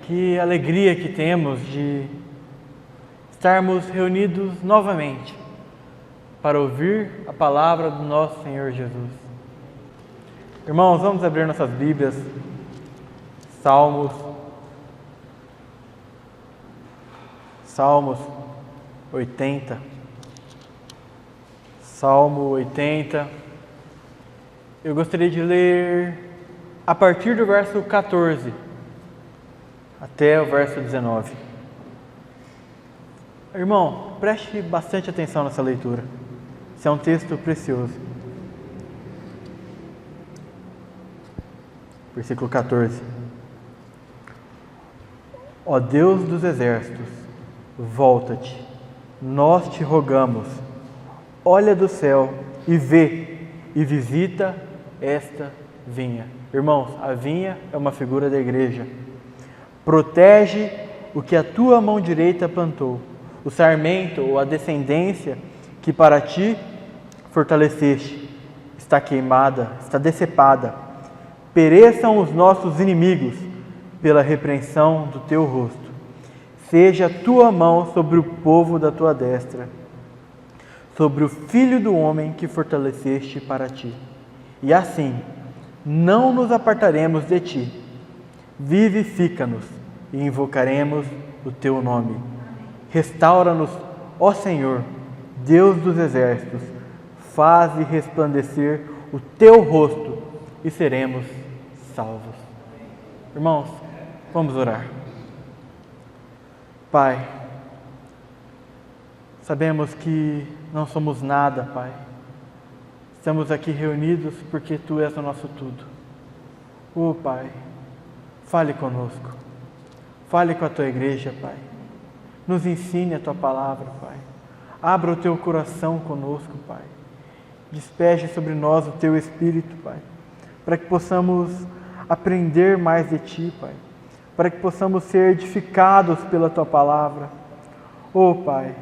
Que alegria que temos de estarmos reunidos novamente para ouvir a palavra do nosso Senhor Jesus. Irmãos, vamos abrir nossas Bíblias, Salmos 80. Salmo 80. Eu gostaria de ler a partir do verso 14 até o verso 19. Irmão, preste bastante atenção nessa leitura. Esse é um texto precioso. Versículo 14. Ó Deus dos exércitos, volta-te, nós te rogamos, olha do céu e vê, e visita esta vinha. Irmãos, a vinha é uma figura da igreja. Protege o que a tua mão direita plantou, o sarmento ou a descendência que para ti fortaleceste, está queimada, está decepada. Pereçam os nossos inimigos pela repreensão do teu rosto. Seja a tua mão sobre o povo da tua destra, sobre o filho do homem que fortaleceste para ti. E assim, não nos apartaremos de ti. Vivifica-nos e invocaremos o teu nome. Restaura-nos, ó Senhor, Deus dos exércitos, faze resplandecer o teu rosto e seremos salvos. Irmãos, vamos orar. Pai, sabemos que não somos nada, Pai. Estamos aqui reunidos porque Tu és o nosso tudo. Pai, fale conosco. Fale com a Tua igreja, Pai. Nos ensine a Tua palavra, Pai. Abra o Teu coração conosco, Pai. Despeje sobre nós o Teu Espírito, Pai. Para que possamos aprender mais de Ti, Pai. Para que possamos ser edificados pela Tua palavra. Pai,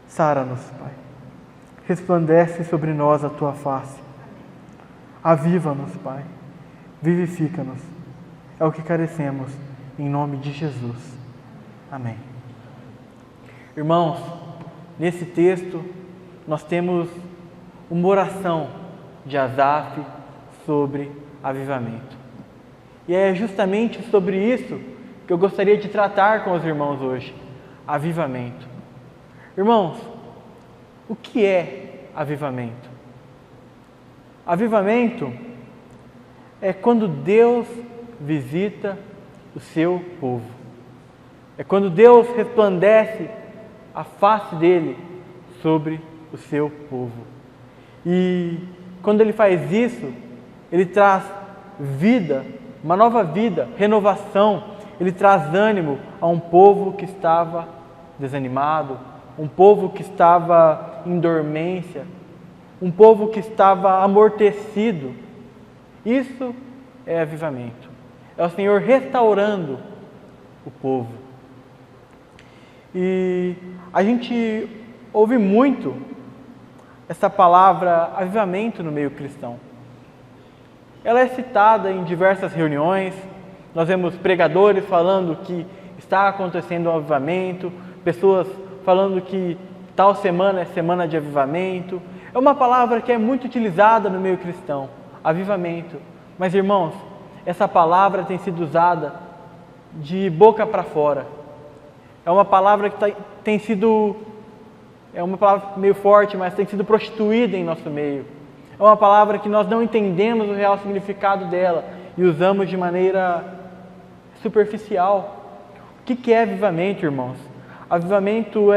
sara-nos, Pai. Resplandece sobre nós a Tua face. Aviva-nos, Pai. Vivifica-nos. É o que carecemos, em nome de Jesus. Amém. Irmãos, nesse texto nós temos uma oração de Asaf sobre avivamento. E é justamente sobre isso que eu gostaria de tratar com os irmãos hoje. Avivamento. Irmãos, o que é avivamento? Avivamento é quando Deus visita o seu povo. É quando Deus resplandece a face dele sobre o seu povo. E quando ele faz isso, ele traz vida, uma nova vida, renovação. Ele traz ânimo a um povo que estava desanimado, um povo que estava em dormência, um povo que estava amortecido. Isso é avivamento. É o Senhor restaurando o povo. E a gente ouve muito essa palavra avivamento no meio cristão. Ela é citada em diversas reuniões. Nós vemos pregadores falando que está acontecendo um avivamento, pessoas falando que tal semana é semana de avivamento. É uma palavra que é muito utilizada no meio cristão, avivamento. Mas, irmãos, essa palavra tem sido usada de boca para fora. É uma palavra que tem sido, é uma palavra meio forte, mas tem sido prostituída em nosso meio. É uma palavra que nós não entendemos o real significado dela e usamos de maneira superficial. O que é avivamento, irmãos? Avivamento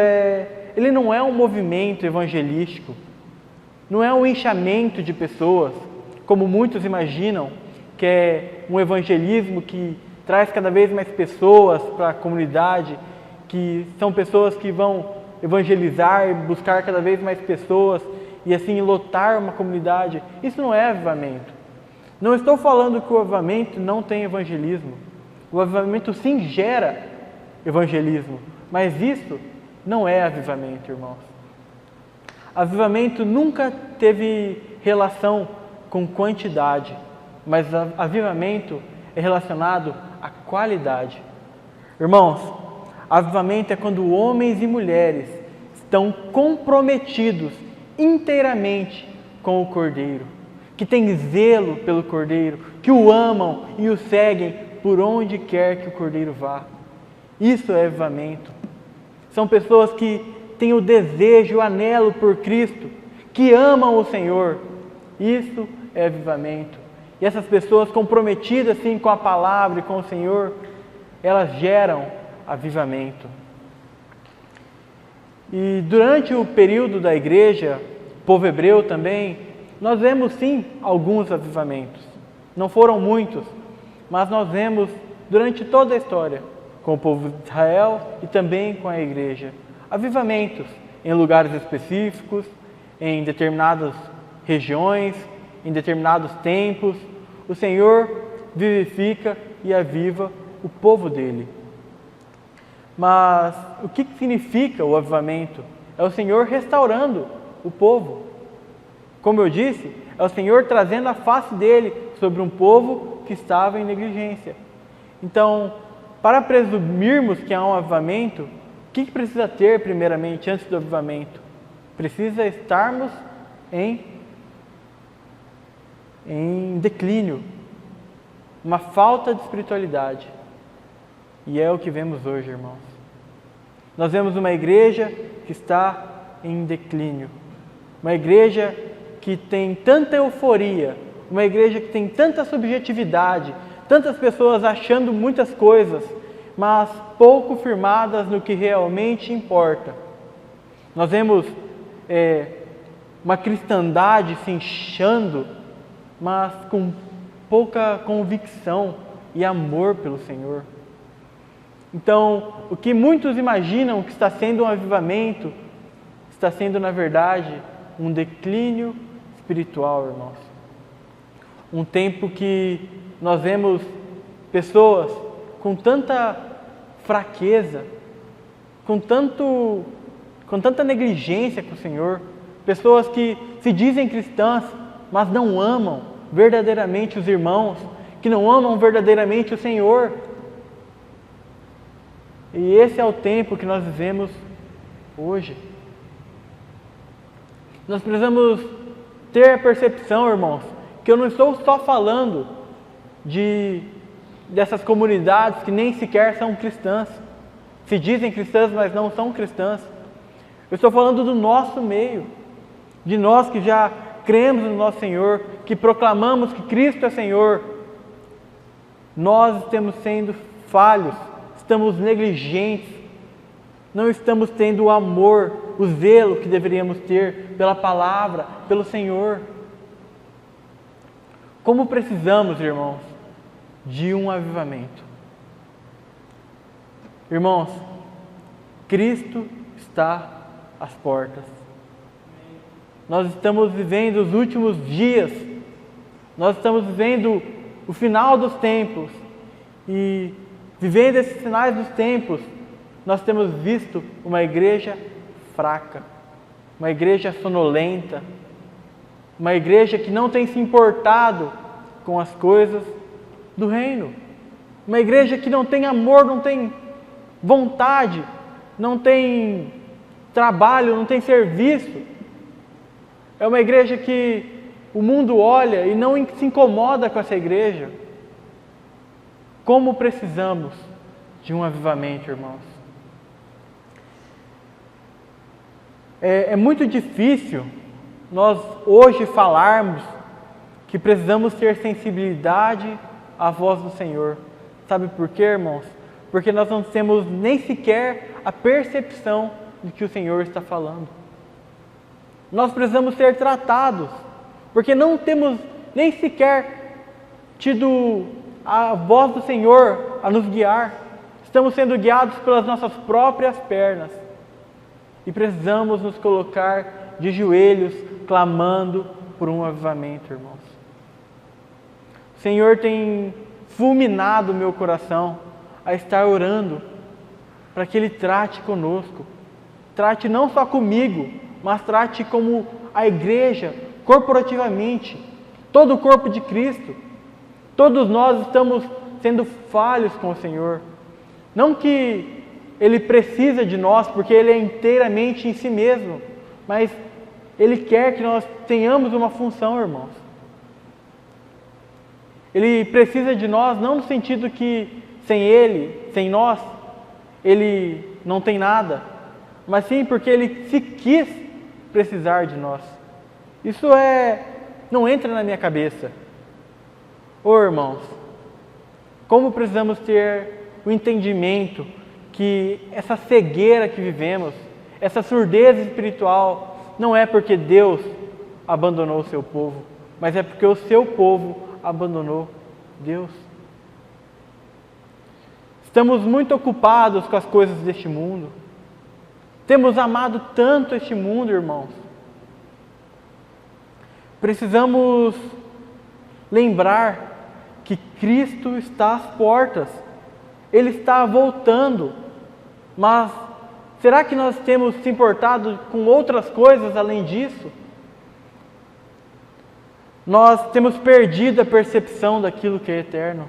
ele não é um movimento evangelístico, não é um inchamento de pessoas, como muitos imaginam, que é um evangelismo que traz cada vez mais pessoas para a comunidade, que são pessoas que vão evangelizar e buscar cada vez mais pessoas e assim lotar uma comunidade. Isso não é avivamento. Não estou falando que o avivamento não tem evangelismo. O avivamento sim gera evangelismo, mas isso não é avivamento, irmãos. Avivamento nunca teve relação com quantidade, mas avivamento é relacionado à qualidade. Irmãos, avivamento é quando homens e mulheres estão comprometidos inteiramente com o Cordeiro, que têm zelo pelo Cordeiro, que o amam e o seguem por onde quer que o Cordeiro vá. Isso é avivamento. São pessoas que têm o desejo, o anelo por Cristo, que amam o Senhor. Isso é avivamento. E essas pessoas comprometidas sim com a palavra e com o Senhor, elas geram avivamento. E durante o período da igreja, povo hebreu também, nós vemos sim alguns avivamentos. Não foram muitos, mas nós vemos durante toda a história, com o povo de Israel e também com a igreja. Avivamentos em lugares específicos, em determinadas regiões, em determinados tempos. O Senhor vivifica e aviva o povo dele. Mas o que significa o avivamento? É o Senhor restaurando o povo. Como eu disse, é o Senhor trazendo a face dele sobre um povo que estava em negligência. Então, para presumirmos que há um avivamento, o que precisa ter primeiramente antes do avivamento? Precisa estarmos em declínio, uma falta de espiritualidade. E é o que vemos hoje, irmãos. Nós vemos uma igreja que está em declínio, uma igreja que tem tanta euforia, uma igreja que tem tanta subjetividade, tantas pessoas achando muitas coisas, mas pouco firmadas no que realmente importa. Nós vemos uma cristandade se inchando, mas com pouca convicção e amor pelo Senhor. Então, o que muitos imaginam que está sendo um avivamento, está sendo, na verdade, um declínio espiritual, irmãos. Um tempo que nós vemos pessoas com tanta fraqueza, com tanta negligência com o Senhor, pessoas que se dizem cristãs, mas não amam verdadeiramente os irmãos, que não amam verdadeiramente o Senhor. E esse é o tempo que nós vivemos hoje. Nós precisamos ter a percepção, irmãos, que eu não estou só falando dessas comunidades que nem sequer são cristãs, se dizem cristãs, mas não são cristãs. Eu estou falando do nosso meio, de nós que já cremos no nosso Senhor, que proclamamos que Cristo é Senhor. Nós estamos sendo falhos, estamos negligentes, não estamos tendo o amor, o zelo que deveríamos ter pela palavra, pelo Senhor. Como precisamos, irmãos, de um avivamento. Irmãos, Cristo está às portas. Nós estamos vivendo os últimos dias, nós estamos vivendo o final dos tempos e vivendo esses sinais dos tempos, nós temos visto uma igreja fraca, uma igreja sonolenta, uma igreja que não tem se importado com as coisas do reino, uma igreja que não tem amor, não tem vontade, não tem trabalho, não tem serviço. É uma igreja que o mundo olha e não se incomoda com essa igreja. Como precisamos de um avivamento, irmãos. É muito difícil nós hoje falarmos que precisamos ter sensibilidade à voz do Senhor. Sabe por quê, irmãos? Porque nós não temos nem sequer a percepção de que o Senhor está falando. Nós precisamos ser tratados, porque não temos nem sequer tido a voz do Senhor a nos guiar. Estamos sendo guiados pelas nossas próprias pernas. E precisamos nos colocar de joelhos, clamando por um avivamento, irmãos. O Senhor tem fulminado o meu coração a estar orando para que Ele trate conosco. Trate não só comigo, mas trate como a igreja, corporativamente, todo o corpo de Cristo. Todos nós estamos sendo falhos com o Senhor. Não que Ele precisa de nós, porque Ele é inteiramente em si mesmo, mas Ele quer que nós tenhamos uma função, irmãos. Ele precisa de nós não no sentido que sem Ele, sem nós, Ele não tem nada, mas sim porque Ele se quis precisar de nós. Isso não entra na minha cabeça. Irmãos, como precisamos ter o entendimento que essa cegueira que vivemos, essa surdez espiritual, não é porque Deus abandonou o seu povo, mas é porque o seu povo abandonou Deus. Estamos muito ocupados com as coisas deste mundo. Temos amado tanto este mundo, irmãos. Precisamos lembrar que Cristo está às portas. Ele está voltando. Mas será que nós temos se importado com outras coisas além disso? Nós temos perdido a percepção daquilo que é eterno.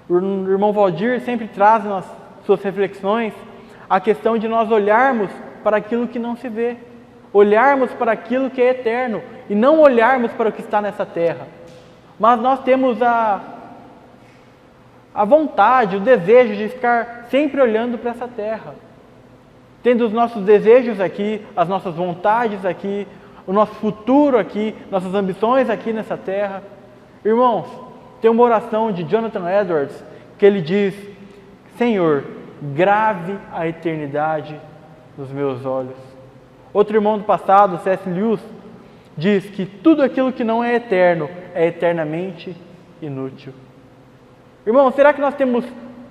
O irmão Valdir sempre traz nas suas reflexões a questão de nós olharmos para aquilo que não se vê, olharmos para aquilo que é eterno e não olharmos para o que está nessa terra. Mas nós temos a vontade, o desejo de ficar sempre olhando para essa terra, tendo os nossos desejos aqui, as nossas vontades aqui, o nosso futuro aqui, nossas ambições aqui nessa terra. Irmãos, tem uma oração de Jonathan Edwards que ele diz: Senhor, grave a eternidade nos meus olhos. Outro irmão do passado, C.S. Lewis, diz que tudo aquilo que não é eterno é eternamente inútil. Irmão, será que nós temos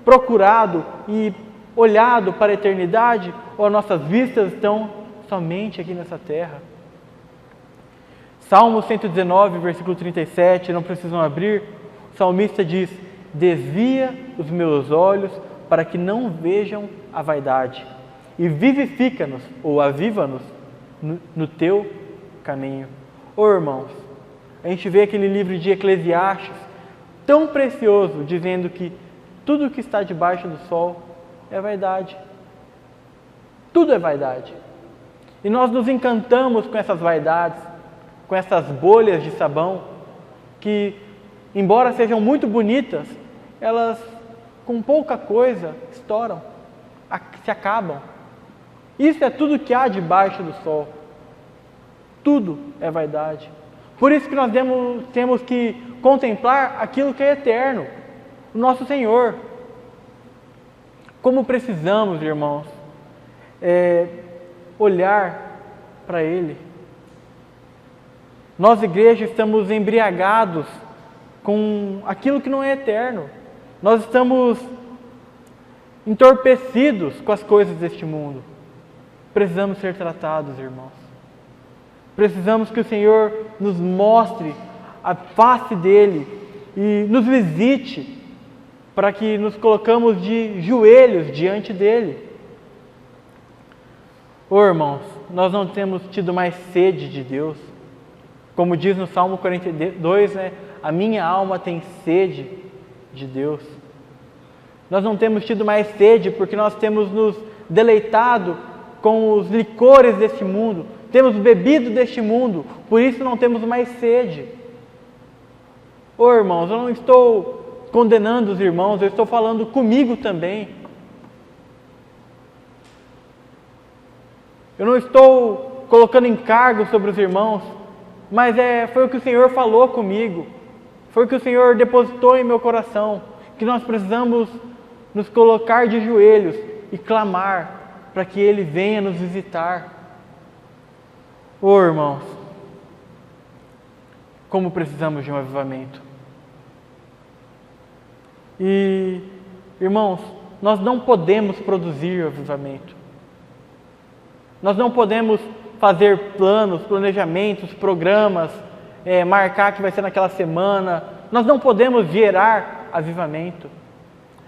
procurado e olhado para a eternidade, ou as nossas vistas estão somente aqui nessa terra? Salmo 119, versículo 37, não precisam abrir, o salmista diz: desvia os meus olhos para que não vejam a vaidade, e vivifica-nos, ou aviva-nos, no teu caminho. Irmãos, a gente vê aquele livro de Eclesiastes, tão precioso, dizendo que tudo que está debaixo do sol é vaidade. Tudo é vaidade. E nós nos encantamos com essas vaidades, com essas bolhas de sabão, que, embora sejam muito bonitas, elas, com pouca coisa, estouram, se acabam. Isso é tudo que há debaixo do sol. Tudo é vaidade. Por isso que nós temos que contemplar aquilo que é eterno, o nosso Senhor. Como precisamos, irmãos, olhar para Ele. Nós, igreja, estamos embriagados com aquilo que não é eterno. Nós estamos entorpecidos com as coisas deste mundo. Precisamos ser tratados, irmãos. Precisamos que o Senhor nos mostre a face dEle e nos visite, para que nos colocamos de joelhos diante dEle. Irmãos, nós não temos tido mais sede de Deus. Como diz no Salmo 42, a minha alma tem sede de Deus. Nós não temos tido mais sede porque nós temos nos deleitado com os licores deste mundo, temos bebido deste mundo, por isso não temos mais sede. Irmãos, eu não estou condenando os irmãos, eu estou falando comigo também. Eu não estou colocando encargo sobre os irmãos, mas foi o que o Senhor falou comigo, foi o que o Senhor depositou em meu coração, que nós precisamos nos colocar de joelhos e clamar para que Ele venha nos visitar. Irmãos, como precisamos de um avivamento. E, irmãos, nós não podemos produzir o avivamento. Nós não podemos fazer planos, planejamentos, programas, marcar que vai ser naquela semana. Nós não podemos gerar avivamento.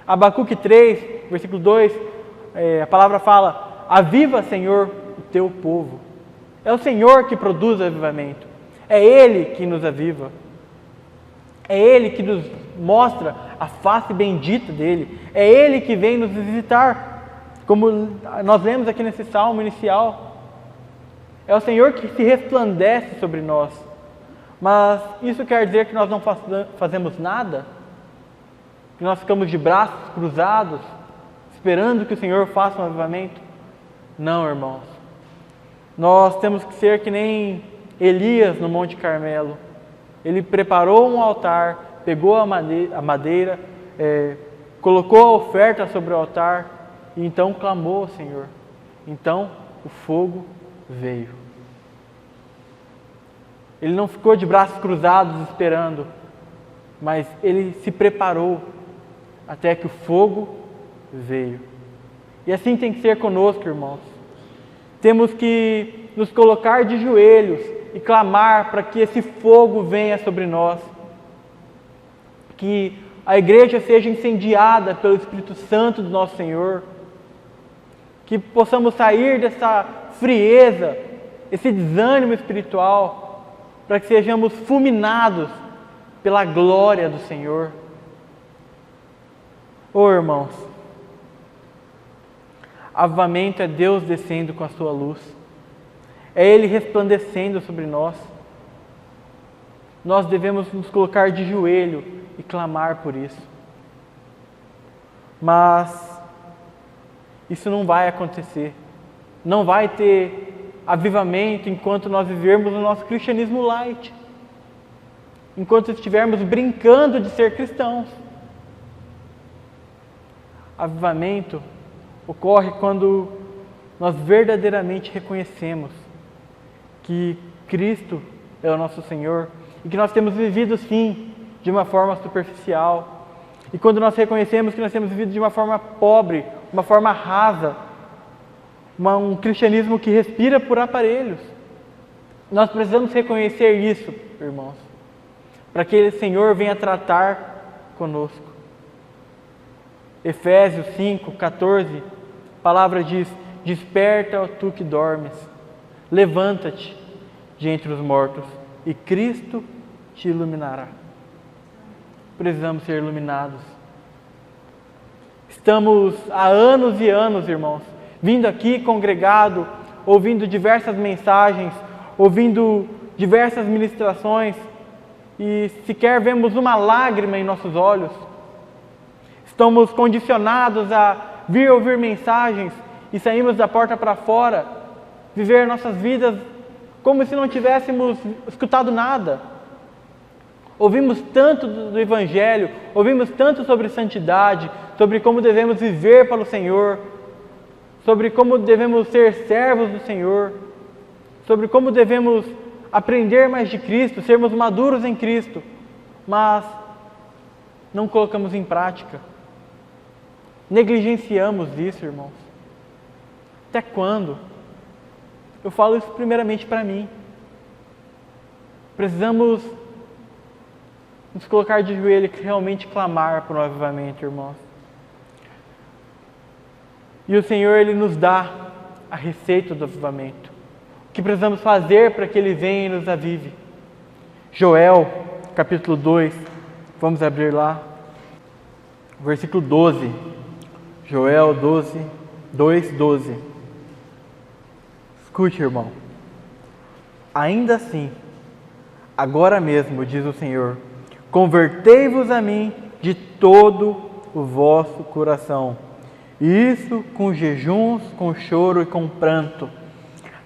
Abacuque 3, versículo 2, a palavra fala: aviva, Senhor, o teu povo. É o Senhor que produz o avivamento. É Ele que nos aviva. É Ele que nos mostra a face bendita dele. É Ele que vem nos visitar, como nós lemos aqui nesse salmo inicial. É o Senhor que se resplandece sobre nós. Mas isso quer dizer que nós não fazemos nada? Que nós ficamos de braços cruzados, esperando que o Senhor faça um avivamento? Não, irmãos. Nós temos que ser que nem Elias no Monte Carmelo. Ele preparou um altar, pegou a madeira, colocou a oferta sobre o altar e então clamou ao Senhor. Então o fogo veio. Ele não ficou de braços cruzados esperando, mas ele se preparou até que o fogo veio. E assim tem que ser conosco, irmãos. Temos que nos colocar de joelhos e clamar para que esse fogo venha sobre nós. Que a igreja seja incendiada pelo Espírito Santo do nosso Senhor. Que possamos sair dessa frieza, esse desânimo espiritual, para que sejamos fulminados pela glória do Senhor. Irmãos, avivamento é Deus descendo com a sua luz. É Ele resplandecendo sobre nós. Nós devemos nos colocar de joelho e clamar por isso. Mas isso não vai acontecer. Não vai ter avivamento enquanto nós vivermos o nosso cristianismo light. Enquanto estivermos brincando de ser cristãos. Avivamento ocorre quando nós verdadeiramente reconhecemos que Cristo é o nosso Senhor e que nós temos vivido sim de uma forma superficial. E quando nós reconhecemos que nós temos vivido de uma forma pobre, uma forma rasa, um cristianismo que respira por aparelhos. Nós precisamos reconhecer isso, irmãos, para que o Senhor venha tratar conosco. Efésios 5:14, a palavra diz: desperta, tu que dormes, levanta-te de entre os mortos e Cristo te iluminará. Precisamos ser iluminados. Estamos há anos e anos, irmãos, vindo aqui congregado, ouvindo diversas mensagens, ouvindo diversas ministrações e sequer vemos uma lágrima em nossos olhos. Estamos condicionados a vir ouvir mensagens e saímos da porta para fora, viver nossas vidas como se não tivéssemos escutado nada. Ouvimos tanto do Evangelho, ouvimos tanto sobre santidade, sobre como devemos viver para o Senhor, sobre como devemos ser servos do Senhor, sobre como devemos aprender mais de Cristo, sermos maduros em Cristo, mas não colocamos em prática. Negligenciamos isso, irmãos. Até quando? Eu falo isso primeiramente para mim. Precisamos nos colocar de joelho e realmente clamar por um avivamento, irmãos. E o Senhor, Ele nos dá a receita do avivamento. O que precisamos fazer para que Ele venha e nos avive? Joel, capítulo 2, vamos abrir lá, versículo 12. Joel 2:12. Escute, irmão. Ainda assim, agora mesmo, diz o Senhor, convertei-vos a mim de todo o vosso coração. Isso com jejuns, com choro e com pranto.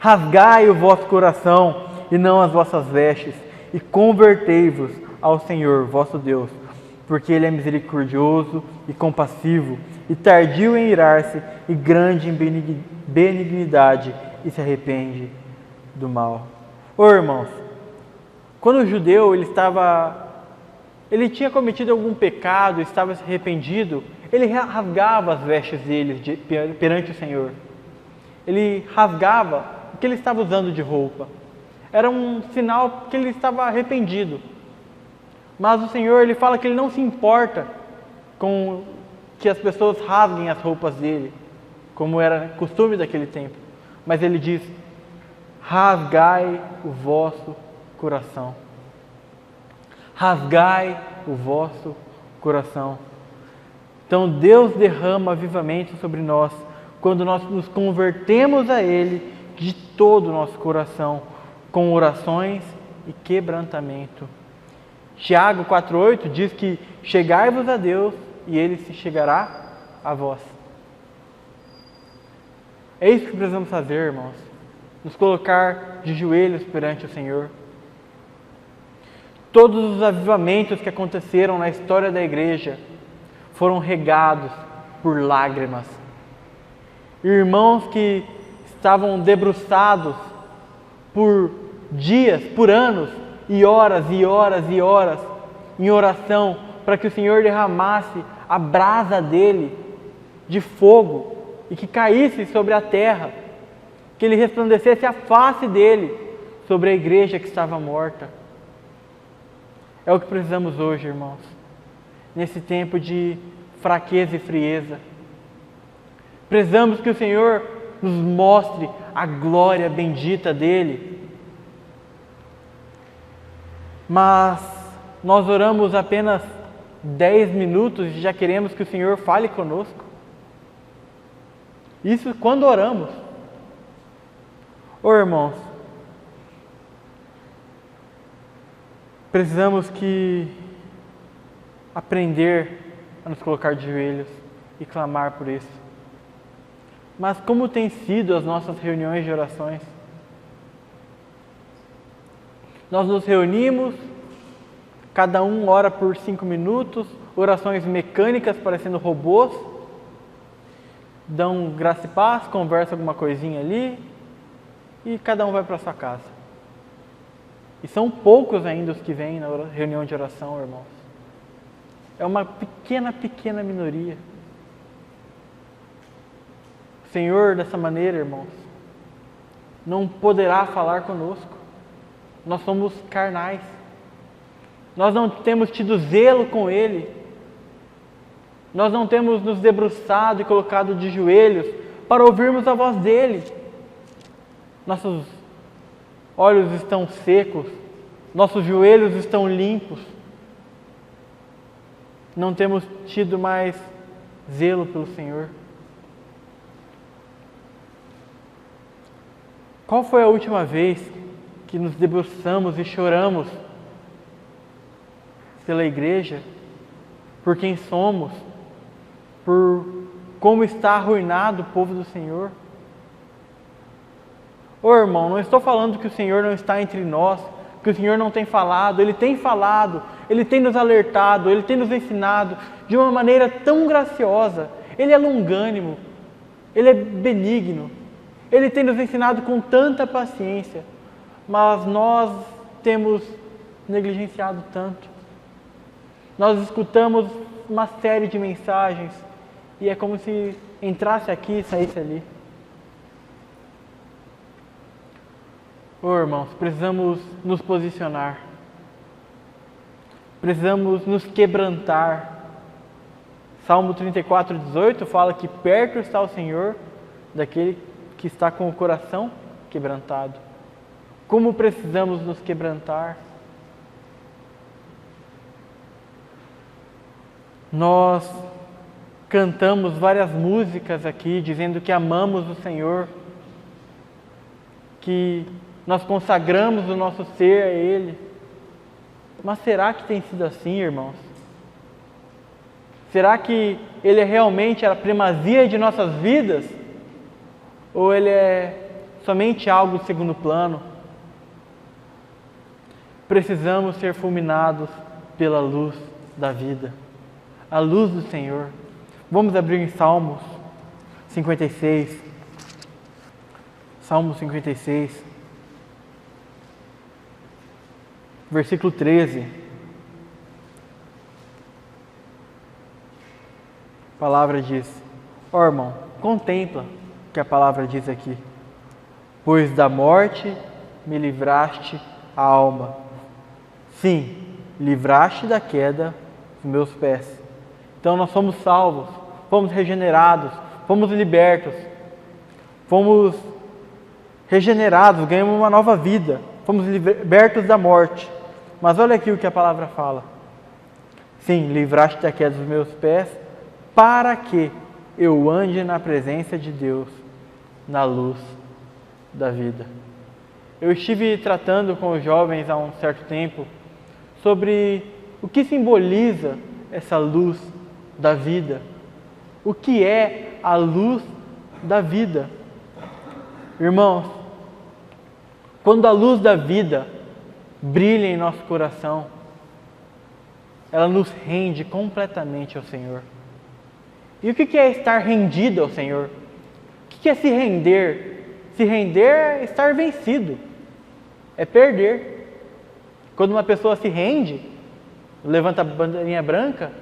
Rasgai o vosso coração e não as vossas vestes, e convertei-vos ao Senhor, vosso Deus, porque Ele é misericordioso e compassivo, e tardio em irar-se, e grande em benignidade, e se arrepende do mal. Irmãos, quando o judeu ele tinha cometido algum pecado, estava arrependido, ele rasgava as vestes dele perante o Senhor. Ele rasgava o que ele estava usando de roupa. Era um sinal que ele estava arrependido. Mas o Senhor, Ele fala que Ele não se importa com que as pessoas rasguem as roupas dele, como era costume daquele tempo. Mas Ele diz: rasgai o vosso coração. Rasgai o vosso coração. Então Deus derrama avivamento sobre nós quando nós nos convertemos a Ele de todo o nosso coração, com orações e quebrantamento. Tiago 4,8 diz que chegai-vos a Deus e Ele se chegará a vós. É isso que precisamos fazer, irmãos. Nos colocar de joelhos perante o Senhor. Todos os avivamentos que aconteceram na história da igreja foram regados por lágrimas. Irmãos que estavam debruçados por dias, por anos, e horas e horas e horas em oração para que o Senhor derramasse a brasa dele de fogo e que caísse sobre a terra, que ele resplandecesse a face dele sobre a igreja que estava morta. É o que precisamos hoje, irmãos, nesse tempo de fraqueza e frieza. Precisamos que o Senhor nos mostre a glória bendita dele. Mas nós oramos apenas 10 minutos e já queremos que o Senhor fale conosco. Isso quando oramos. Ô irmãos, precisamos aprender a nos colocar de joelhos e clamar por isso. Mas como têm sido as nossas reuniões de orações? Nós nos reunimos, cada um ora por 5 minutos, orações mecânicas parecendo robôs, dão graça e paz, conversa alguma coisinha ali e cada um vai para sua casa. E são poucos ainda os que vêm na reunião de oração, irmãos. É uma pequena minoria. O Senhor, dessa maneira, irmãos, não poderá falar conosco. Nós somos carnais. Nós não temos tido zelo com Ele. Nós não temos nos debruçado e colocado de joelhos para ouvirmos a voz dEle. Nossos olhos estão secos, nossos joelhos estão limpos. Não temos tido mais zelo pelo Senhor. Qual foi a última vez que nos debruçamos e choramos pela igreja, por quem somos, por como está arruinado o povo do Senhor? Ô irmão, não estou falando que o Senhor não está entre nós, que o Senhor não tem falado, Ele tem falado, Ele tem nos alertado, Ele tem nos ensinado de uma maneira tão graciosa. Ele é longânimo, Ele é benigno, Ele tem nos ensinado com tanta paciência, mas nós temos negligenciado tanto. Nós escutamos uma série de mensagens e é como se entrasse aqui e saísse ali. Ô irmãos, precisamos nos posicionar, precisamos nos quebrantar. Salmo 34:18 fala que perto está o Senhor daquele que está com o coração quebrantado. Como precisamos nos quebrantar? Nós cantamos várias músicas aqui dizendo que amamos o Senhor, que nós consagramos o nosso ser a Ele. Mas será que tem sido assim, irmãos? Será que Ele é realmente a primazia de nossas vidas? Ou Ele é somente algo de segundo plano? Precisamos ser fulminados pela luz da vida, a luz do Senhor. Vamos abrir em Salmos 56. Salmo 56, versículo 13. A palavra diz: ó irmão, contempla o que a palavra diz aqui. Pois da morte me livraste a alma. Sim, livraste da queda os meus pés. Então nós fomos salvos, fomos regenerados, fomos libertos, fomos regenerados, ganhamos uma nova vida, fomos libertos da morte. Mas olha aqui o que a palavra fala. Sim, livraste da queda dos meus pés, para que eu ande na presença de Deus, na luz da vida. Eu estive tratando com os jovens há um certo tempo sobre o que simboliza essa luz da vida. O que é a luz da vida? Irmãos, quando a luz da vida brilha em nosso coração, ela nos rende completamente ao Senhor. E o que é estar rendido ao Senhor? O que é se render? Se render é estar vencido, é perder. Quando uma pessoa se rende, levanta a bandeirinha branca,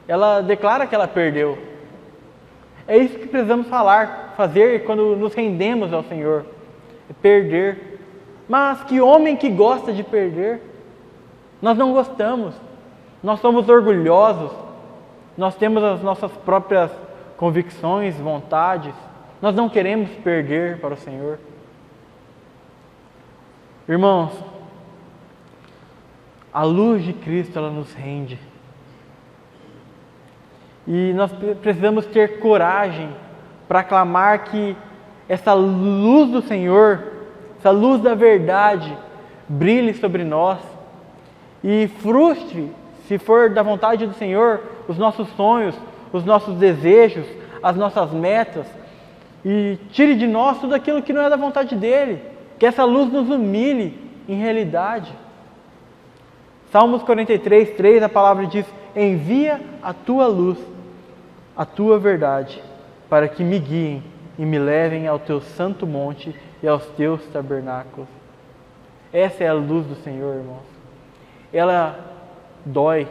ela declara que ela perdeu. É isso que precisamos fazer quando nos rendemos ao Senhor, é perder. Mas que homem que gosta de perder? Nós não gostamos, nós somos orgulhosos, nós temos as nossas próprias convicções, vontades, nós não queremos perder para o Senhor. Irmãos, a luz de Cristo, ela nos rende. E nós precisamos ter coragem para clamar que essa luz do Senhor, essa luz da verdade, brilhe sobre nós e frustre, se for da vontade do Senhor, os nossos sonhos, os nossos desejos, as nossas metas, e tire de nós tudo aquilo que não é da vontade dEle, que essa luz nos humilhe em realidade. Salmos 43, 3, a palavra diz: envia a tua luz, a tua verdade, para que me guiem e me levem ao teu santo monte e aos teus tabernáculos. Essa é a luz do Senhor, irmãos. Ela dói.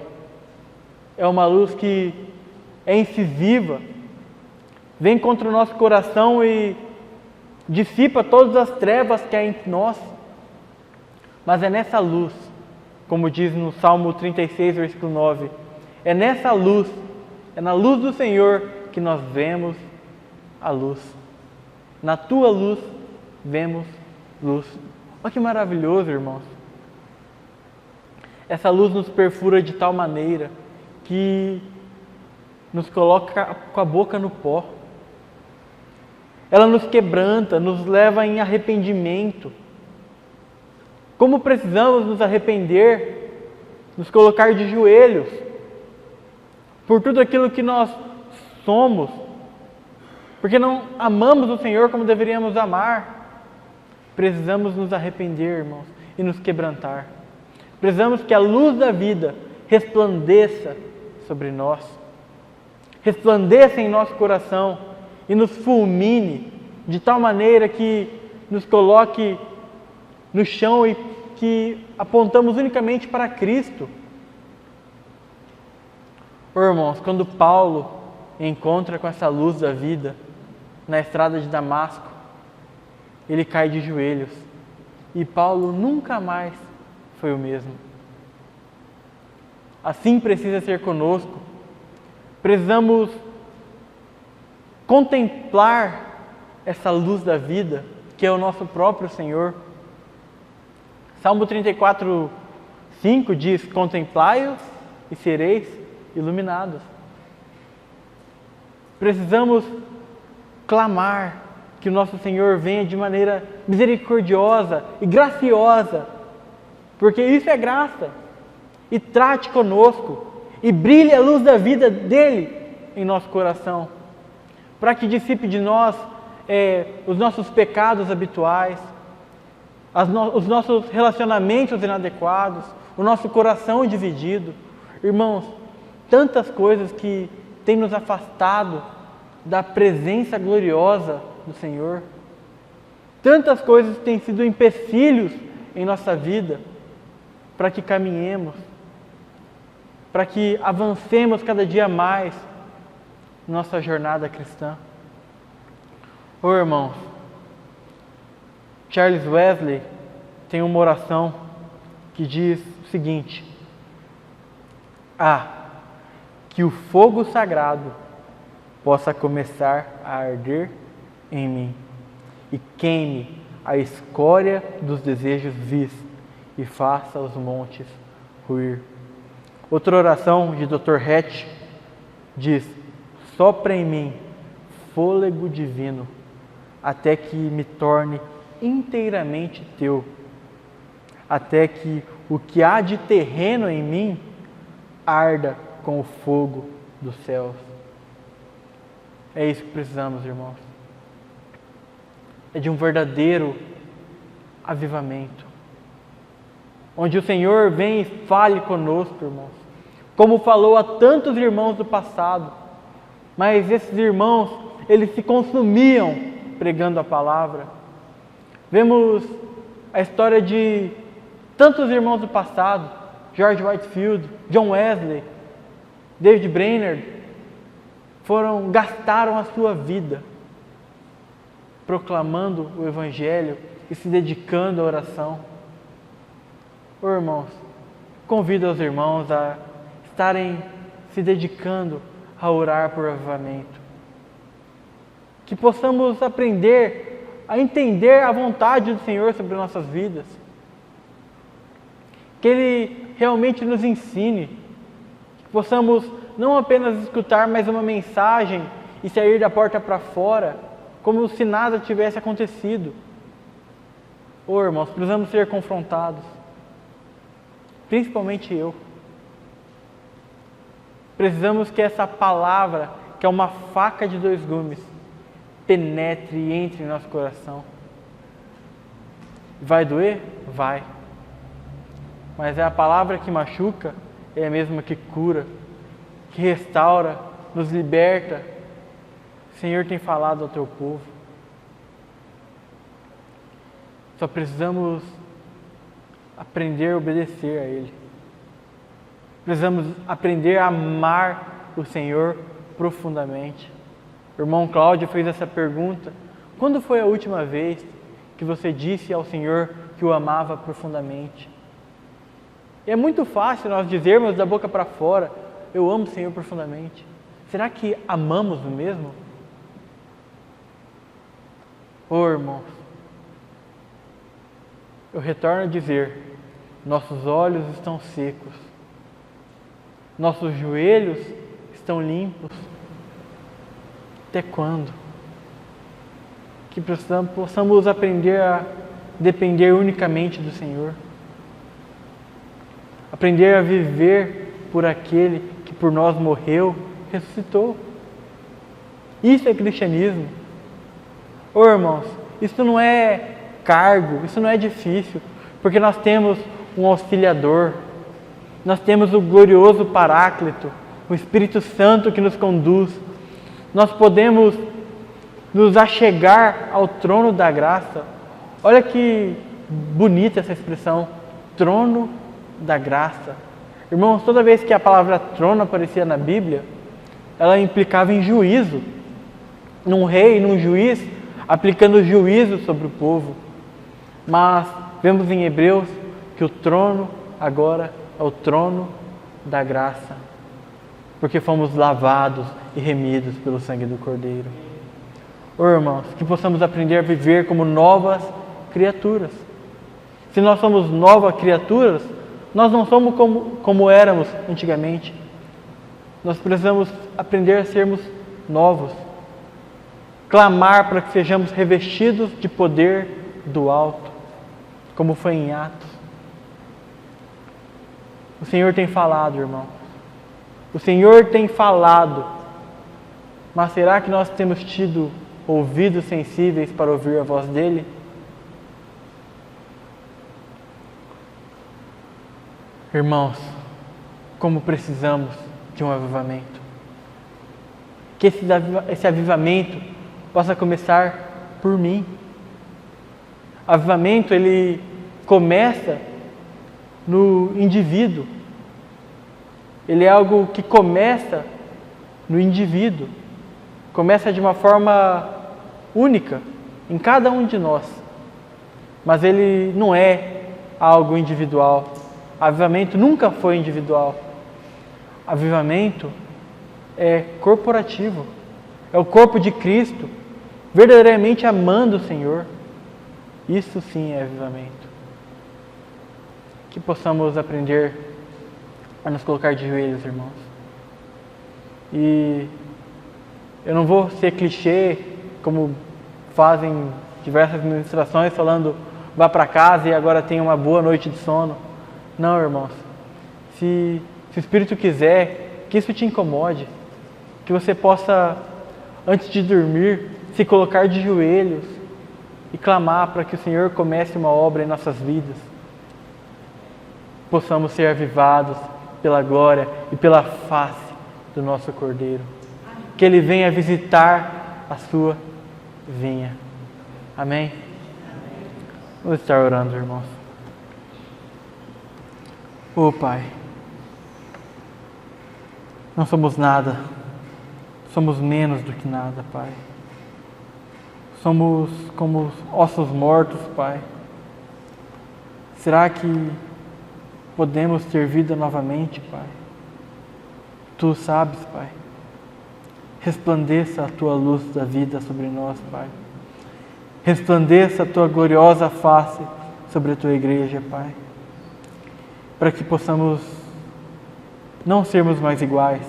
É uma luz que é incisiva, vem contra o nosso coração e dissipa todas as trevas que há em nós. Mas é nessa luz, como diz no Salmo 36, versículo 9, é nessa luz, é na luz do Senhor que nós vemos a luz. Na tua luz, vemos luz. Olha que maravilhoso, irmãos. Essa luz nos perfura de tal maneira que nos coloca com a boca no pó. Ela nos quebranta, nos leva em arrependimento. Como precisamos nos arrepender, nos colocar de joelhos por tudo aquilo que nós somos, porque não amamos o Senhor como deveríamos amar. Precisamos nos arrepender, irmãos, e nos quebrantar. Precisamos que a luz da vida resplandeça sobre nós, resplandeça em nosso coração e nos fulmine de tal maneira que nos coloque no chão e que apontamos unicamente para Cristo. Irmãos, quando Paulo encontra com essa luz da vida na estrada de Damasco, ele cai de joelhos e Paulo nunca mais foi o mesmo. Assim precisa ser conosco. Precisamos contemplar essa luz da vida, que é o nosso próprio Senhor. Salmo 34, 5 diz: contemplai-o e sereis iluminados. Precisamos clamar que o nosso Senhor venha de maneira misericordiosa e graciosa, porque isso é graça, e trate conosco, e brilhe a luz da vida dEle em nosso coração, para que dissipe de nós os nossos pecados habituais, os nossos relacionamentos inadequados, o nosso coração dividido. Irmãos, tantas coisas que têm nos afastado da presença gloriosa do Senhor, tantas coisas que têm sido empecilhos em nossa vida, para que caminhemos, para que avancemos cada dia mais nossa jornada cristã. Irmãos, Charles Wesley tem uma oração que diz o seguinte: que o fogo sagrado possa começar a arder em mim e queime a escória dos desejos vis e faça os montes ruir. Outra oração de Dr. Hatch diz: sopra em mim fôlego divino, até que me torne inteiramente teu, até que o que há de terreno em mim arda com o fogo dos céus. É isso que precisamos, irmãos. É de um verdadeiro avivamento, onde o Senhor vem e fale conosco, irmãos, como falou a tantos irmãos do passado, mas esses irmãos, eles se consumiam pregando a palavra. Vemos a história de tantos irmãos do passado, George Whitefield, John Wesley, David Brainerd, gastaram a sua vida proclamando o Evangelho e se dedicando à oração. Irmãos, convido os irmãos a estarem se dedicando a orar por avivamento. Que possamos aprender a entender a vontade do Senhor sobre nossas vidas. Que Ele realmente nos ensine. Que possamos não apenas escutar mais uma mensagem e sair da porta para fora, como se nada tivesse acontecido. Irmãos, precisamos ser confrontados. Principalmente eu. Precisamos que essa palavra, que é uma faca de dois gumes, penetre e entre em nosso coração. Vai doer? Vai. Mas é a palavra que machuca, é a mesma que cura, que restaura, nos liberta. O Senhor tem falado ao teu povo. Só precisamos aprender a obedecer a Ele. Precisamos aprender a amar o Senhor profundamente. O irmão Cláudio fez essa pergunta: quando foi a última vez que você disse ao Senhor que o amava profundamente? E é muito fácil nós dizermos da boca para fora: eu amo o Senhor profundamente. Será que amamos mesmo? Irmãos, eu retorno a dizer: nossos olhos estão secos, nossos joelhos estão limpos. Até quando? Que possamos aprender a depender unicamente do Senhor. Aprender a viver por aquele que por nós morreu, ressuscitou. Isso é cristianismo. Irmãos, isso não é cargo, isso não é difícil, porque nós temos um auxiliador, nós temos o glorioso Paráclito, o Espírito Santo que nos conduz. Nós podemos nos achegar ao trono da graça. Olha que bonita essa expressão, trono da graça. Irmãos, toda vez que a palavra trono aparecia na Bíblia, ela implicava em juízo, num rei, num juiz, aplicando juízo sobre o povo. Mas vemos em Hebreus que o trono agora é o trono da graça, porque fomos lavados e remidos pelo sangue do Cordeiro. Irmãos, que possamos aprender a viver como novas criaturas. Se nós somos novas criaturas, nós não somos como éramos antigamente. Nós precisamos aprender a sermos novos. Clamar para que sejamos revestidos de poder do alto, como foi em Atos. O Senhor tem falado, irmão. O Senhor tem falado. Mas será que nós temos tido ouvidos sensíveis para ouvir a voz dEle? Irmãos, como precisamos de um avivamento. Que esse avivamento possa começar por mim. Avivamento, ele começa no indivíduo. Ele é algo que começa no indivíduo. Começa de uma forma única em cada um de nós. Mas ele não é algo individual. Avivamento nunca foi individual. Avivamento é corporativo. É o corpo de Cristo verdadeiramente amando o Senhor. Isso sim é avivamento. Que possamos aprender a nos colocar de joelhos, irmãos. E Eu não vou ser clichê, como fazem diversas ministrações, falando vá para casa e agora tenha uma boa noite de sono. Não, irmãos. Se o Espírito quiser que isso te incomode, que você possa, antes de dormir, se colocar de joelhos e clamar para que o Senhor comece uma obra em nossas vidas. Possamos ser avivados pela glória e pela face do nosso Cordeiro. Que Ele venha visitar a sua vinha. Amém? Vamos estar orando, irmãos. Ô Pai, não somos nada, somos menos do que nada, Pai. Somos como ossos mortos, Pai. Será que podemos ter vida novamente, Pai? Tu sabes, Pai. Resplandeça a Tua luz da vida sobre nós, Pai. Resplandeça a Tua gloriosa face sobre a Tua igreja, Pai. Para que possamos não sermos mais iguais,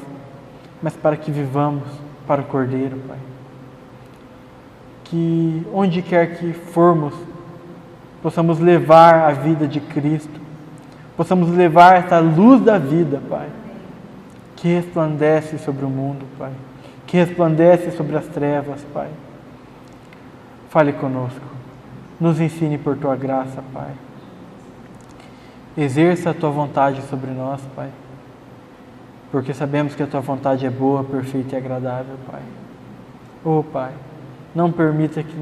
mas para que vivamos para o Cordeiro, Pai. Que onde quer que formos, possamos levar a vida de Cristo, possamos levar essa luz da vida, Pai, que resplandece sobre o mundo, Pai, que resplandece sobre as trevas, Pai. Fale conosco, nos ensine por Tua graça, Pai. Exerça a Tua vontade sobre nós, Pai, porque sabemos que a Tua vontade é boa, perfeita e agradável, Pai. Oh, Pai, não permita que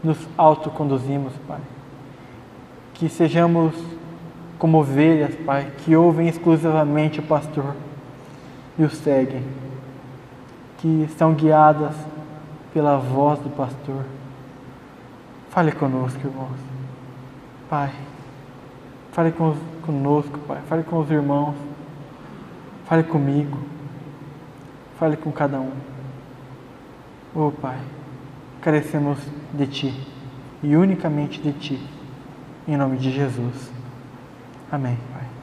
nos autoconduzimos, Pai. Que sejamos como ovelhas, Pai, que ouvem exclusivamente o pastor e o seguem. Que são guiadas pela voz do pastor. Fale conosco, irmãos. Pai, fale conosco, Pai. Fale com os irmãos. Fale comigo. Fale com cada um. Oh, Pai, carecemos de Ti e unicamente de Ti. Em nome de Jesus. Amém, Pai.